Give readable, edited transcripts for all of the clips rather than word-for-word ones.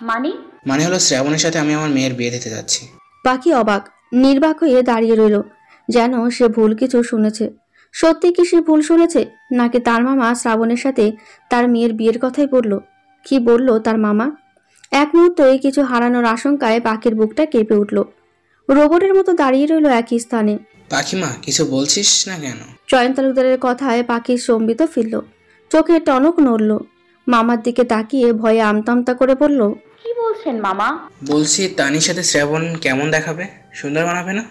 মানে? মানে হলো শ্রাবণের সাথে আমি আমার মেয়ের বিয়ে দিতে যাচ্ছি। পাখি অবাক নির্বাক হয়ে দাঁড়িয়ে রইল, যেন সে ভুল কিছু শুনেছে। সত্যি কি সে ভুল শুনেছে, নাকি তার মামা শ্রাবণের সাথে তার মেয়ের বিয়ের কথাই বলল? কি বলল তার মামা? এক মুহূর্তেই কিছু হারানোর আশঙ্কায় পাখির বুকটা কেঁপে উঠল। রোবটের মতো দাঁড়িয়ে রইল একই স্থানে। পাখিমা, কিছু বলছিস না কেন? চয়ন তালুকদারের কথায় পাখি স্তম্ভিত ফিরল, চোখে টনক নড়ল। মামার দিকে তাকিয়ে ভয়ে আমতা করে বলল, কি বলছেন মামা? বলছি তানির সাথে শ্রাবণ কেমন দেখাবে, সুন্দর বানাবে না?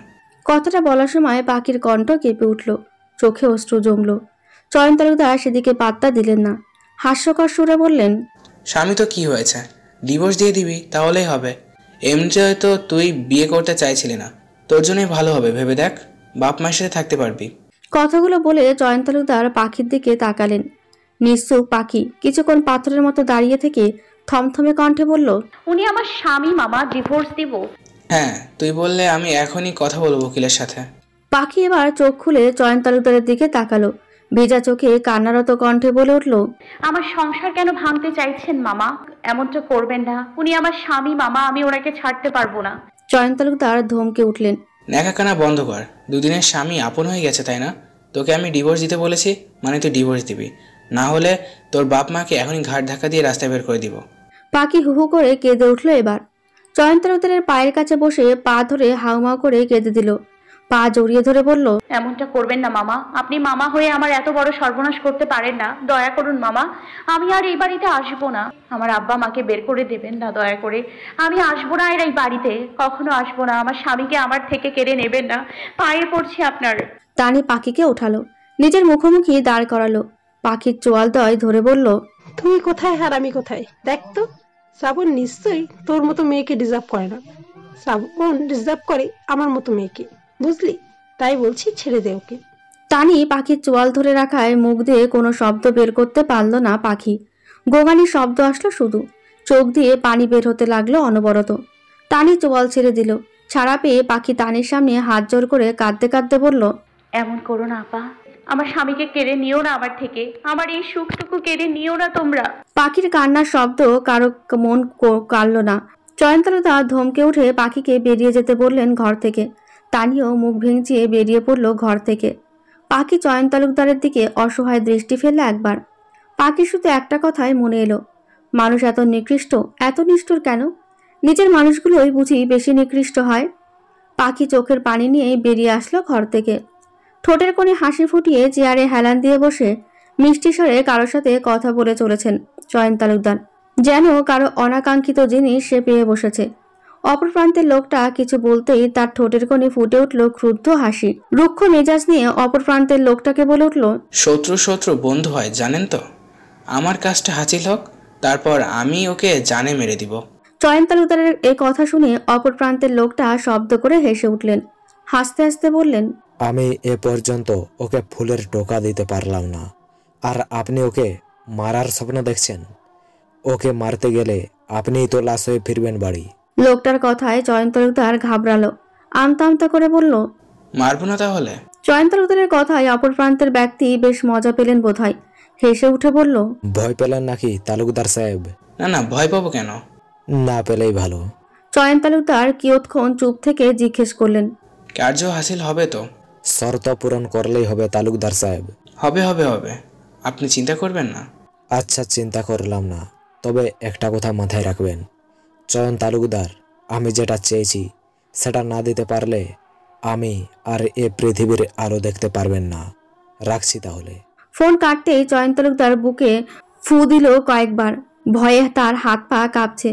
কথাটা বলার সময় পাখির কণ্ঠ কেঁপে উঠল, চোখে অশ্রু জমল। চয়ন তালুকদার সেদিকে পাত্তা দিলেন না, হাস্যকর সুরে বললেন, স্বামী তো কি হয়েছে, ডিভোর্স দিয়ে দিবি তাহলেই হবে। এমনিতে তো তুই বিয়ে করতে চাইছিলি না, তোর জন্যই ভালো হবে, ভেবে দেখ, বাপ মায়ের সাথে থাকতে পারবি। কথাগুলো বলে চয়ন তালুকদার পাখির দিকে তাকালেন। নিশ্চুপ পাখি কিছুক্ষণ পাথরের মতো দাঁড়িয়ে থেকে থমথমে কণ্ঠে বলল, উনি আমার স্বামী মামা, ডিভোর্স দিব। হ্যাঁ, তুই বললে আমি এখনই কথা বলবো উকিলের সাথে। পাখি এবার চোখ খুলে চয়ন তালুকদারের দিকে তাকালো, ভেজা চোখে কান্নারত কণ্ঠে বলে উঠল, আমার সংসার কেন ভাঙতে চাইছেন মামা? এমনটা করবেন না, উনি আমার স্বামী মামা, আমি ওনাকে ছাড়তে পারবো না। চয়ন তালুকদার ধমকে উঠলেন, ন্যাকাকানা বন্ধ কর, দুদিনের স্বামী আপন হয়ে গেছে তাই না? তোকে আমি ডিভোর্স দিতে বলেছি মানে তুই ডিভোর্স দিবি, না হলে তোর বাপ মাকে এখনই ঘাট ধাক্কা দিয়ে রাস্তায় বের করে দিব। পাখি হুহু করে কেঁদে উঠল এবার। চয়ন তালুকদারের পায়ের কাছে বসে পা ধরে হাউমাউ করে কেঁদে দিল, পা জড়িয়ে ধরে বলল, এমনটা করবেন না মামা, আপনি মামা হয়ে আমার এত বড় সর্বনাশ করতে পারেন না, দয়া করুন মামা, আমি আর এই বাড়িতে আসবো না। আমার আব্বা মাকে বের করে দেবেন না দয়া করে, আমি আসবো না আর এই বাড়িতে কখনো আসবো না। আমার স্বামীকে আমার থেকে কেড়ে নেবেন না, পায়ে পড়ছি আপনার। টানি পাখিকে ওঠালো, নিজের মুখোমুখি দাঁড় করালো। পাখির চোয়াল দয় ধরে বলল, তুই কোথায় আর আমি কোথায়, দেখ তো। শ্রাবণ নিশ্চয়ই তোর মতো মেয়েকে ডিজার্ভ করে না, শ্রাবণ ডিজার্ভ করে আমার মতো মেয়েকে, বুঝলি? তাই বলছি ছেড়ে দে ওকে। টানি পাখির চোয়াল ধরে রাখায় মুখ দিয়ে কোনো শব্দ বের করতে পারল না পাখি। গোগানির শব্দ আসলো শুধু, চোখ দিয়ে পানি বের হতে লাগলো অনবরত। টানি চোয়াল ছেড়ে দিল, ছাড়া পেয়ে পাখি টানির সামনে হাত জোর করে কাঁদতে কাঁদতে বলল, এমন করো না আপা, আমার স্বামীকে কেড়ে নিও না আমার থেকে, আমার এই সুখটুকু কেড়ে নিও না তোমরা। পাখির কান্নার শব্দ কারো মন কাড়ল না। চয়ন তালুকদার ধমকে উঠে পাখিকে বেরিয়ে যেতে বললেন ঘর থেকে। টানিও মুখ ভেঙচিয়ে বেরিয়ে পড়ল ঘর থেকে। পাখি চয়ন তালুকদারের দিকে অসহায় দৃষ্টি ফেললে একবার। পাখি শুধু একটা কথাই মনে এলো, মানুষ এত নিকৃষ্ট, এত নিষ্ঠুর কেন? নিজের মানুষগুলোই বুঝি বেশি নিকৃষ্ট হয়। পাখি চোখের পানি নিয়ে বেরিয়ে আসলো ঘর থেকে। ঠোঁটের কোণে হাসি ফুটিয়ে চেয়ারে হেলান দিয়ে বসে মিষ্টি স্বরে কারোর সাথে কথা বলে চলেছেন চয়ন তালুকদার, যেন কারো অনাকাঙ্ক্ষিত জিনিস সে পেয়ে বসেছে। অপর প্রান্তের লোকটা কিছু বলতেই তার ঠোঁটের কোণে ফুটে উঠল ক্রুদ্ধ হাসি। রুক্ষ মেজাজ নিয়ে অপর প্রান্তের লোকটাকে বলে উঠল, শত্রু শত্রু বন্ধু হয় জানেন তো, আমার কাজটা হাসিল হোক, তারপর আমি ওকে জানে মেরে দিব। চয়ন তালুকদারের এই কথা শুনে অপর প্রান্তের লোকটা শব্দ করে হেসে উঠলেন, হাসতে হাসতে বললেন, আমি এ পর্যন্ত ওকে ফুলের টোকা দিতে পারলাম না, আর আপনি ওকে মারার স্বপ্ন দেখছেন? ওকে মারতে গেলে আপনিই তো লাশ হয়ে ফিরবেন বাড়ি। লোকটার কথায় চয়ন তালুকদার ঘাবড়ালো, আমতা আমতা করে বলল, মারবো না তাহলে? চয়ন তালুকদারের কথায় অপর প্রান্তের ব্যক্তি বেশ মজা পেলেন বোধহয়, হেসে উঠে বলল, ভয় পেলেন নাকি তালুকদার সাহেব? না না, ভয় পাবো কেন? না পেলেই ভালো। চয়ন তালুকদার কিয়ৎক্ষণ চুপ থেকে জিজ্ঞেস করলেন, কার্য হাসিল হবে তো? শর্ত পূরণ করলেই হবে তালুকদার সাহেব। হবে হবে হবে, আপনি চিন্তা করবেন না। আচ্ছা, চিন্তা করলাম না, তবে একটা কথা মাথায় রাখবেন চয়ন তালুকদার, আমি যেটা চেয়েছি সেটা না দিতে পারলে আমি আর এ পৃথিবীর আলো দেখতে পারবেন না। রাখছি তাহলে। ফোন কাটতেই চয়ন তালুকদার বুকে ফু দিল কয়েকবার, ভয়ে তার হাত পা কাঁপছে।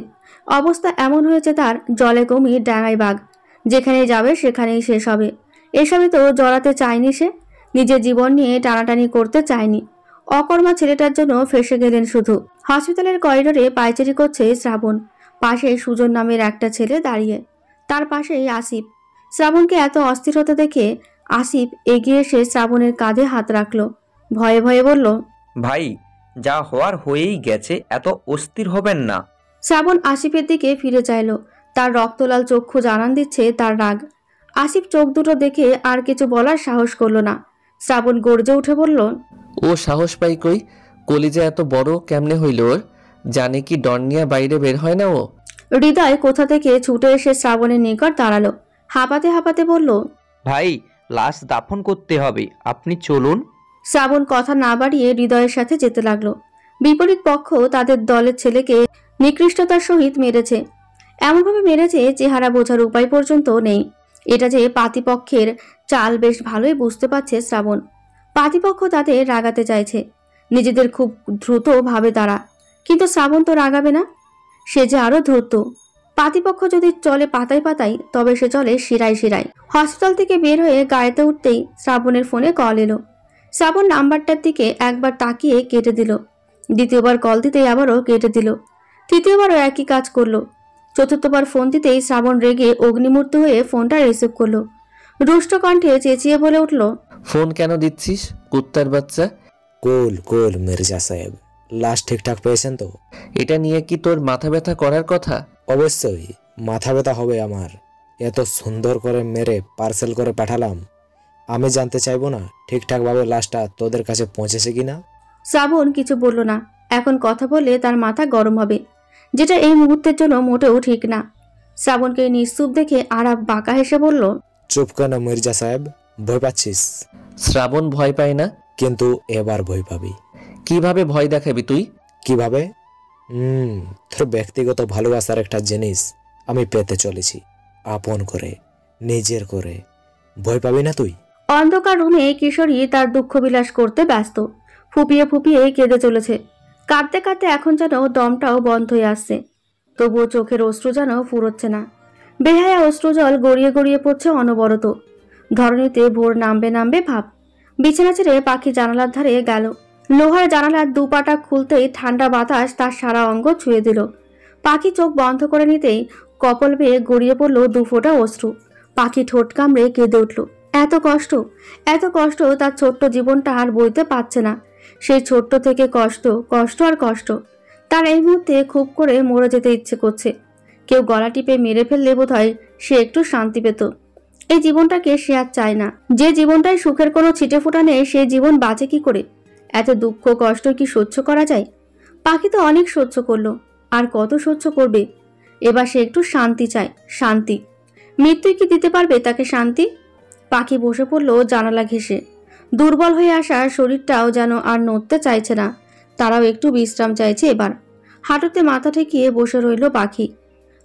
অবস্থা এমন হয়েছে তার, জলে কুমির ডাঙায় বাঘ, যেখানেই যাবে সেখানেই শেষ হবে। এসবে তো জড়াতে চায়নি সে, নিজের জীবন নিয়ে টানাটানি করতে চায়নি। অকর্মা ছেলেটার জন্য ফেসে গেলেন শুধু। হসপিটালের করিডোরে পায়চারি করছে শ্রাবণ, পাশে সুজন নামের একটা ছেলে দাঁড়িয়ে, তার পাশেই আসিফ। শ্রাবণকে এত অস্থির হতে দেখে আসিফ এগিয়ে এসে শ্রাবণের কাঁধে হাত রাখলো, ভয়ে ভয়ে বলল, ভাই, যা হওয়ার হয়েই গেছে, এত অস্থির হবেন না। শ্রাবণ আসিফের দিকে ফিরে চাইল, তার রক্তলাল চক্ষু জানান দিচ্ছে তার রাগ। আসিফ চোখ দুটো দেখে আর কিছু বলার সাহস করলো না। শ্রাবণ গর্জে উঠে বলল, ও সাহস পাই কই? কলিজা এত বড় কেমনে হইল ওর? জানে কি ডর নিয়ে বাইরে বের হয় না ও? হৃদয় কোথা থেকে ছুটে এসে শ্রাবণের নিকট দাঁড়ালো, হাঁপাতে হাঁপাতে বলল, ভাই, লাশ দাফন করতে হবে, আপনি চলুন। শ্রাবণ কথা না বাড়িয়ে হৃদয়ের সাথে যেতে লাগলো। বিপরীত পক্ষ তাদের দলের ছেলেকে নিকৃষ্টতার সহিত মেরেছে, এমনভাবে মেরেছে চেহারা বোঝার উপায় পর্যন্ত নেই। এটা যে পাতিপক্ষের চাল বেশ ভালোই বুঝতে পারছে শ্রাবণ। পাতিপক্ষ তাদের রাগাতে চাইছে, নিজেদের খুব দ্রুত ভাবে তারা, কিন্তু শ্রাবণ তো রাগাবে না, সে যে আরো দ্রুত। পাতিপক্ষ যদি চলে পাতায় পাতায়, তবে সে চলে শিরায় শিরায়। হসপিটাল থেকে বের হয়ে গাড়িতে উঠতেই শ্রাবণের ফোনে কল এলো। শ্রাবণ নাম্বারটার দিকে একবার তাকিয়ে কেটে দিল, দ্বিতীয়বার কল দিতেই আবারও কেটে দিল, তৃতীয়বারও একই কাজ করলো। চতুর্থবার ফোন দিতেই শ্রাবণ রেগে অগ্নিমূর্ত হয়ে ফোনটা রিসিভ করলো। রুষ্ট কণ্ঠে চেঁচিয়ে বলে উঠল, ফোন কেন দিচ্ছিস কুত্তার বাচ্চা? কুল কুল মির্জা সাহেব, লাশ ঠিকঠাক পেয়েছেন তো? এটা নিয়ে কি তোর মাথা ব্যথা করার কথা? অবশ্যই মাথা ব্যথা হবে আমার, এত সুন্দর করে মেরে পার্সেল করে পাঠালাম। আমি জানতে চাইবো না ঠিকঠাকভাবে লাশটা তোদের কাছে পৌঁছেছে কিনা? শ্রাবণ কিছু বলল না। এখন কথা বললে তার মাথা গরম হবে, যেটা এই মুহূর্তের জন্য মোটেও ঠিক না। শ্রাবণকে নিশ্চুপ দেখে আরাব বাঁকা হেসে বলল, চুপ কেন মির্জা সাহেব, ভয় পাচ্ছিস? শ্রাবণ ভয় পায় না? কিন্তু এবার ভয় পাবি। কিভাবে ভয় দেখাবি তুই? কিভাবে? তোর ব্যক্তিগত ভালোবাসার একটা জিনিস আমি পেতে চলেছি, আপন করে, নিজের করে। ভয় পাবি না তুই? অন্ধকার রুমে কিশোরী তার দুঃখ বিলাস করতে ব্যস্ত, ফুপিয়ে ফুপিয়ে কেঁদে চলেছে। কাঁদতে কাঁদতে এখন যেন দমটাও বন্ধ হয়ে আসছে, তবুও চোখের অশ্রু যেন ফুরোচ্ছে না। বেহায়া অশ্রুজল গড়িয়ে গড়িয়ে পড়ছে অনবরত। ধরণীতে ভোর নামবে নামবে ভাব। বিছানা ছেড়ে পাখি জানালার ধারে গেল। লোহার জানালার দুপাটা খুলতেই ঠান্ডা বাতাস তার সারা অঙ্গ ছুঁয়ে দিল। পাখি চোখ বন্ধ করে নিতেই কপল বেয়ে গড়িয়ে পড়ল দুফোঁটা অশ্রু। পাখি ঠোঁট কামড়ে কেঁদে উঠল। এত কষ্ট, এত কষ্ট, তার ছোট্ট জীবনটা আর বইতে পারছে না। সেই ছোট্ট থেকে কষ্ট, কষ্ট আর কষ্ট। তার এই মুহূর্তে খুব করে মরে যেতে ইচ্ছে করছে। কেউ গলা টিপে মেরে ফেললে বোধহয় সে একটু শান্তি পেত। এই জীবনটাকে সে আর চায় না। যে জীবনটায় সুখের কোনো ছিটে ফোঁটা নেই, সে জীবন বাঁচে কি করে? এত দুঃখ কষ্ট কি সহ্য করা যায়? পাখি তো অনেক সহ্য করলো, আর কত সহ্য করবে? এবার সে একটু শান্তি চায়, শান্তি। মৃত্যুই কি দিতে পারবে তাকে শান্তি? পাখি বসে পড়ল জানালা ঘেঁষে। দুর্বল হয়ে আসা শরীরটাও যেন আর নড়তে চাইছে না, তারাও একটু বিশ্রাম চাইছে এবার। হাঁটুতে মাথা ঠেকিয়ে বসে রইল পাখি।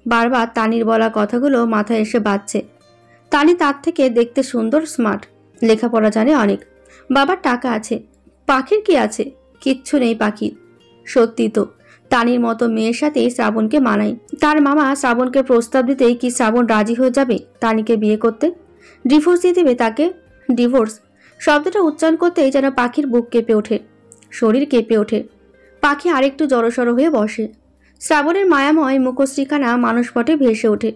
বারবার তানির বলা কথাগুলো মাথায় এসে বাজছে। তানি তার থেকে দেখতে সুন্দর, স্মার্ট, লেখাপড়া জানে অনেক, বাবার টাকা আছে। পাখির কি আছে? কিচ্ছু নেই পাখির। সত্যি তো, তানির মতো মেয়ের সাথেই শ্রাবণকে মানায়। তার মামা শ্রাবণকে প্রস্তাব দিতেই কি শ্রাবণ রাজি হয়ে যাবে তানিকে বিয়ে করতে? ডিভোর্স দিয়ে দেবে তাকে? ডিভোর্স শব্দটা উচ্চারণ করতেই যেন পাখির বুক কেঁপে ওঠে, শরীর কেঁপে ওঠে। পাখি আরেকটু জড়সড় হয়ে বসে। শ্রাবণের মায়াময় মুখশ্রীখানা মানসপটে ভেসে ওঠে।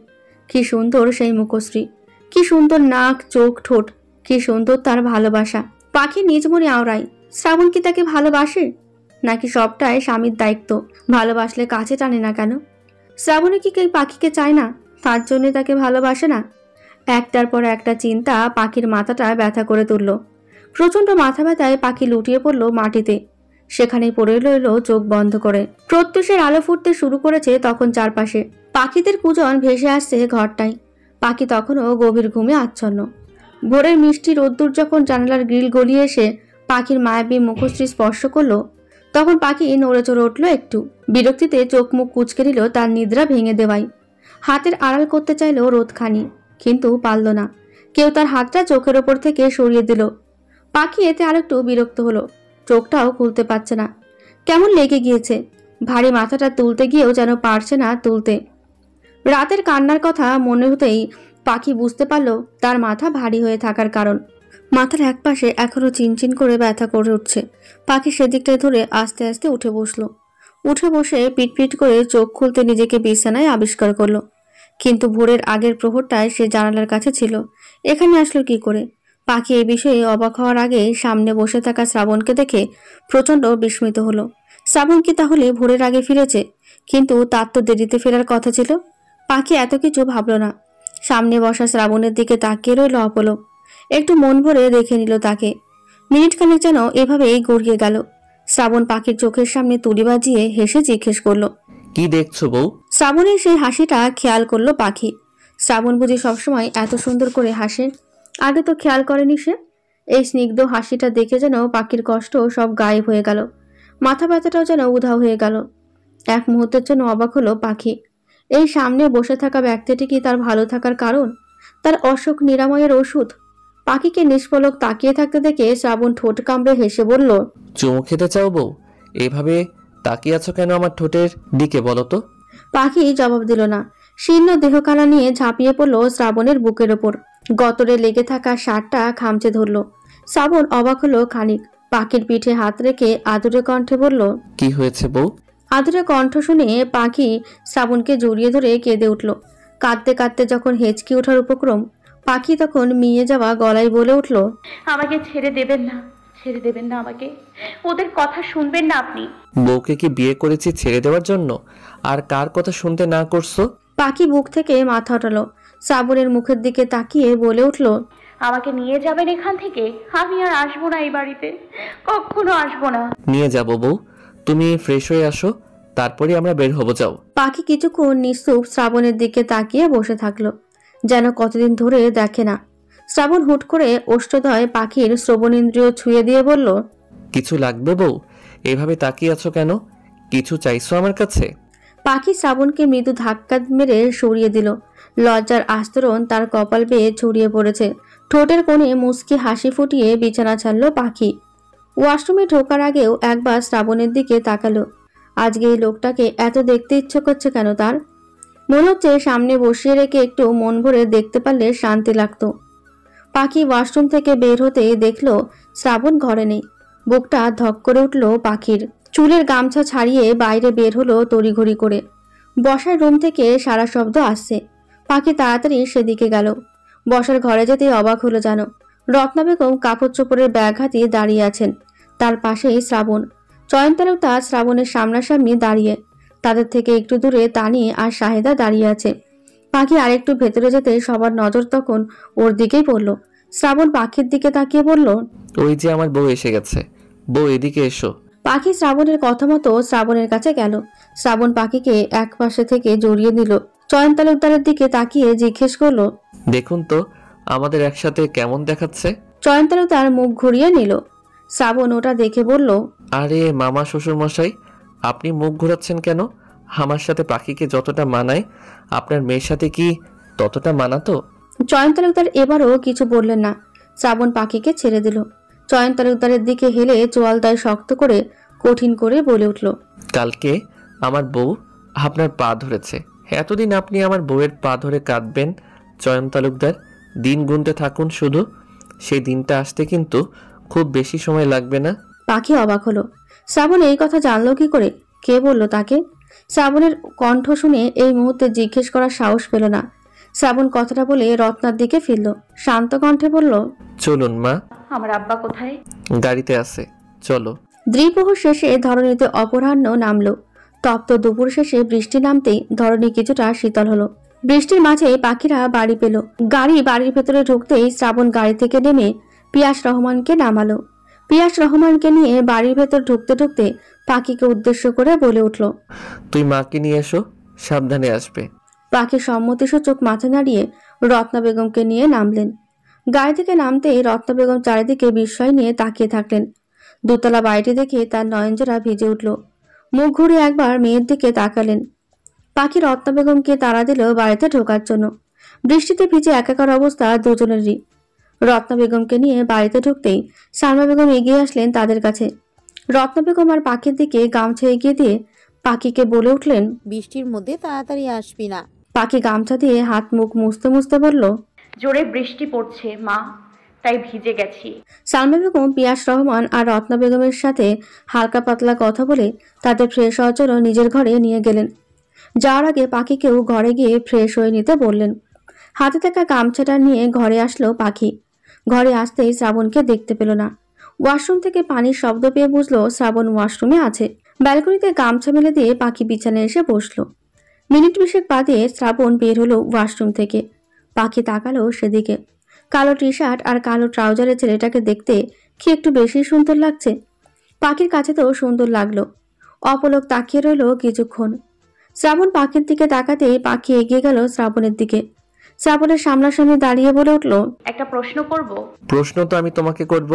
কি সুন্দর সেই মুখশ্রী, কি সুন্দর নাক, চোখ, ঠোঁট, কি সুন্দর তার ভালোবাসা। পাখি নিজ মনে আওড়ায়, শ্রাবণ কি তাকে ভালোবাসে, নাকি সবটাই স্বামীর দায়িত্ব? ভালোবাসলে কাছে টানে না কেন? শ্রাবণী কি কেউ পাখিকে চায় না? তার জন্য তাকে ভালোবাসে না? একটার পর একটা চিন্তা পাখির মাথাটা ব্যথা করে তুলল। প্রচন্ড মাথা ব্যথায় পাখি লুটিয়ে পড়ল মাটিতে। সেখানেই পড়ে রইল চোখ বন্ধ করে। প্রত্যুষের আলো ফুটতে শুরু করেছে তখন চারপাশে। পাখিদের কুজন ভেসে আসছে ঘরটায়। পাখি তখনও গভীর ঘুমে আচ্ছন্ন। ভোরের মিষ্টি রোদ্দুর যখন জানালার গ্রিল গলিয়ে এসে পাখির মায়াবী মুখশ্রী স্পর্শ করলো, তখন পাখি নড়ে চড়ে উঠল একটু। বিরক্তিতে চোখ মুখ কুঁচকে নিল তার নিদ্রা ভেঙে দেওয়াই। হাতের আড়াল করতে চাইল রোদখানি, কিন্তু পারল না। কেউ তার হাতটা চোখের ওপর থেকে সরিয়ে দিল। পাখি এতে আরেকটু বিরক্ত হলো। চোখটাও খুলতে পারছে না, কেমন লেগে গিয়েছে। ভারী মাথাটা তুলতে গিয়েও যেন পারছে না তুলতে। রাতের কান্নার কথা মনে হতেই পাখি বুঝতে পারল তার মাথা ভারী হয়ে থাকার কারণ। মাথার একপাশে এখনো চিনচিন করে ব্যথা করে উঠছে। পাখি সেদিকটায় ধরে আস্তে আস্তে উঠে বসলো। উঠে বসে পিটপিট করে চোখ খুলতে নিজেকে বিছানায় আবিষ্কার করলো। কিন্তু ভোরের আগের প্রহরটায় সে জানালার কাছে ছিল, এখানে আসলো কি করে? পাখি এই বিষয়ে অবাক হওয়ার আগে সামনে বসে থাকা শ্রাবণকে দেখে প্রচণ্ড বিস্মিত হলো। শ্রাবণ কি তাহলে ভোরের আগে ফিরেছে? কিন্তু তার তো দেরিতে ফেরার কথা ছিল। পাখি এত কিছু ভাবল না। সামনে বসা শ্রাবণের দিকে তাকিয়ে রইল অপলক। একটু মন ভরে দেখে নিল তাকে। মিনিটখানেক যেন এভাবেই গড়িয়ে গেল। শ্রাবণ পাখির চোখের সামনে তুড়ি বাজিয়ে হেসে জিজ্ঞেস করলো, কি দেখছো বউ? শ্রাবণের সেই হাসিটা খেয়াল করলো পাখি। শ্রাবণ বুঝি সবসময় এত সুন্দর করে হাসে? আগে তো খেয়াল করেনি সে। এই স্নিগ্ধ হাসিটা দেখে যেন পাখির কষ্ট সব গায়েব হয়ে গেল, মাথা ব্যথাটাও যেন উধাও হয়ে গেল। এক মুহূর্তের জন্য অবাক হলো পাখি। এই সামনে বসে থাকা ব্যক্তিটি কি তার ভালো থাকার কারণ, তার অসুখ নিরাময়ের ওষুধ? পাখিকে নিষ্পলক তাকিয়ে থাকতে দেখে শ্রাবণ ঠোঁট কামড়ে হেসে বলল, চুমু খেতে চাও বউ? এভাবে তাকিয়ে আছো কেন আমার ঠোঁটের দিকে বলো তো? পাখি জবাব দিল না। শীর্ণ দেহকালা নিয়ে ঝাঁপিয়ে পড়লো শ্রাবণের বুকের ওপর। গতরে লেগে থাকা শার্টটা খামচে ধরলো। শ্রাবণ অবাক হলো খানিক। পাখির পিঠে হাত রেখে আদুরে কণ্ঠে বলল, কি হয়েছে বউ? আদুরে কণ্ঠ শুনে পাখি শ্রাবণকে জড়িয়ে ধরে কেঁদে উঠল। কাঁদতে কাঁদতে যখন হেঁচকি ওঠার উপক্রম, পাখি তখন মিয়ে যাওয়া গলায় বলে উঠল, আমাকে ছেড়ে দেবেন না, ছেড়ে দেবেন না আমাকে। ওদের কথা শুনবেন না আপনি। বউকে কি বিয়ে করেছি ছেড়ে দেওয়ার জন্য? আর কার কথা শুনতে না করছো? পাখি বুক থেকে মাথা ওঠালো। শ্রাবণের মুখের দিকে তাকিয়ে বলে উঠল, আমাকে নিয়ে যাবেন এখান থেকে। আমি আর আসবো না এই বাড়িতে, কখনো আসবো না। নিয়ে যাব বউ, তুমি ফ্রেশ হয়ে আসো, তারপরে আমরা বের হবো। যাও। পাখি কিছুক্ষণ নিঃসুপ শ্রাবণের দিকে তাকিয়ে বসে থাকলো, যেন কতদিন ধরে দেখে না। শ্রাবণ হুট করে ওষ্ঠদয় পাখির শ্রবণেন্দ্রিয় ছুঁয়ে দিয়ে বলল, কিছু লাগবে বউ? এভাবে তাকিয়ে আছো কেন? কিছু চাইছো আমার কাছে? পাখি শ্রাবণকে মৃদু ধাক্কা মেরে সরিয়ে দিল। লজ্জার আস্তরণ তার কপাল বেয়ে ছড়িয়ে পড়েছে। ঠোঁটের কোণে মুচকি হাসি ফুটিয়ে বিছানা ছাড়ল পাখি। ওয়াশরুমে ঢোকার আগেও একবার শ্রাবণের দিকে তাকালো। আজকে এই লোকটাকে এত দেখতে ইচ্ছে করছে কেন তার? মনে হচ্ছে সামনে বসিয়ে রেখে একটু মন ভরে দেখতে পারলে শান্তি লাগতো। পাখি ওয়াশরুম থেকে বের হতেই দেখলো শ্রাবণ ঘরে নেই। বুকটা ধক করে উঠল পাখির। চুলের গামছা ছাড়িয়ে বাইরে বের হলো তড়িঘড়ি করে। বসার রুম থেকে সারা শব্দ আসছে। পাখি তাড়াতাড়ি সেদিকে গেল। বসার ঘরে যেতেই অবাক হলো যেন। রত্না বেগম কাপড় চোপড়ের ব্যাগ হাতে দাঁড়িয়ে আছেন। তার পাশেই শ্রাবণ। চয়নতারকা শ্রাবণের সামনাসামনি দাঁড়িয়ে। তাদের থেকে একটু দূরে তানি আর শাহেদা দাঁড়িয়ে আছে। পাখি আরেকটু ভেতরে যেতে সবার নজর তখন ওর দিকেই পড়ল। শ্রাবণ পাখির দিকে তাকিয়ে বলল, ওই যে আমার বউ এসে গেছে। বউ এদিকে এসো। পাখি শ্রাবণের কথা মতো শ্রাবণের কাছে গেল। শ্রাবণ পাখিকে এক পাশে থেকে জড়িয়ে দিল। চয়ন তালুকদারের দিকে তাকিয়ে জিজ্ঞেস করলো, দেখুন তো আমাদের একসাথে কেমন দেখাচ্ছে? চয়ন তালুকদার মুখ ঘুরিয়ে নিল। শ্রাবণ ওটা দেখে বলল, আরে মামা শ্বশুর মশাই, আপনি মুখ ঘোরাচ্ছেন কেন? আমার সাথে পাখিকে যতটা মানায় আপনার মেয়ের সাথে কি ততটা মানাতো? চয়ন তালুকদার এবারও কিছু বললেন না। শ্রাবণ পাখিকে ছেড়ে দিল। চয়ন তালুকদারের দিকে হেলে চোয়ালদায় শক্ত করে কঠিন করে বলে উঠল, কালকে আমার বউ আপনার পা ধরেছে। এতদিন আপনি আমার বউয়ের পা ধরে কাঁদবেন চয়ন তালুকদার? দিন গুনতে থাকুন শুধু, সেই দিনটা আসতে কিন্তু খুব বেশি সময় লাগবে না। পাখি অবাক হলো। শ্রাবণ এই কথা জানলো কি করে? কে বলল তাকে? শ্রাবণের কণ্ঠ শুনে এই মুহূর্তে জিজ্ঞেস করার সাহস পেল না। শ্রাবণ কথাটা বলে রত্নার দিকে ফিরল। শান্ত কণ্ঠে বলল, চলুন মা। আমার আব্বা কোথায়? গাড়িতে আছে, চলো। দ্বিপ্রহর শেষে ধরণীতে অপরাহ্ন নামলো। তপ্ত দুপুর শেষে বৃষ্টি নামতেই ধরণী কিছুটা শীতল হলো। বৃষ্টির মাঝে পাখিরা বাড়ি পেল। গাড়ি বাড়ির ভেতরে ঢুকতেই শ্রাবণ গাড়ি থেকে নেমে পিয়াস রহমানকে নামালো। পিয়াস রহমানকে নিয়ে বাড়ির ভেতর ঢুকতে ঢুকতে পাখিকে উদ্দেশ্য করে বলে উঠল, তুই মাকে নিয়ে এসো, সাবধানে আসবে। পাখি সম্মতিসূচক মাথা নাড়িয়ে রত্না বেগমকে নিয়ে নামলেন। গাড়ি থেকে নামতেই রত্না বেগম চারিদিকে বিস্ময় নিয়ে তাকিয়ে থাকলেন। দোতলা বাড়িটি দেখে তার নয়নজোড়া ভিজে উঠল। মুখ ঘুরে একবার মেয়ের দিকে তাকালেন। পাখি রত্না বেগমকে তাড়া দিল বাড়িতে ঢোকার জন্য। বৃষ্টিতে ভিজে একাকার অবস্থা দুজনেরই। রত্না বেগমকে নিয়ে বাড়িতে ঢুকতেই সালমা বেগম এগিয়ে আসলেন তাদের কাছে। রত্না বেগম আর পাখির দিকে গামছা এগিয়ে দিয়ে পাখিকে বলে উঠলেন, বৃষ্টির মধ্যে তাড়াতাড়ি আসবি না। পাখি গামছা দিয়ে হাত মুখ মুছতে মুছতে বলল, জোরে বৃষ্টি পড়ছে মা, তাই ভিজে গেছি। সালমা বেগম পিয়াস রহমান আর রত্না বেগমের সাথে হালকা পাতলা কথা বলে তাদের ফ্রেশ হওয়ার জন্য নিজের ঘরে নিয়ে গেলেন। যাওয়ার আগে পাখিকেও ঘরে গিয়ে ফ্রেশ হয়ে নিতে বললেন। হাতে থাকা গামছাটা নিয়ে ঘরে আসলো পাখি। ঘরে আসতেই শ্রাবণকে দেখতে পেল না। ওয়াশরুম থেকে পানির শব্দ পেয়ে বুঝলো শ্রাবণ ওয়াশরুমে আছে। ব্যালকনিতে গামছা মেলে দিয়ে পাখি বিছানায় এসে বসলো। মিনিট 20 বাদে শ্রাবণ বের হলো ওয়াশরুম থেকে। পাখি তাকালো সেদিকে। কালো টি শার্ট আর কালো ট্রাউজারের ছেলেটাকে দেখতে কি একটু বেশি সুন্দর লাগছে? পাখির কাছে তো সুন্দর লাগলো। অপলক তাকিয়ে রইল কিছুক্ষণ। শ্রাবণ পাখির দিকে তাকাতেই পাখি এগিয়ে গেল শ্রাবণের দিকে। শ্রাবণের সামনাসামনি দাঁড়িয়ে বলে উঠল, একটা প্রশ্ন করব? প্রশ্ন তো আমি তোমাকে করব।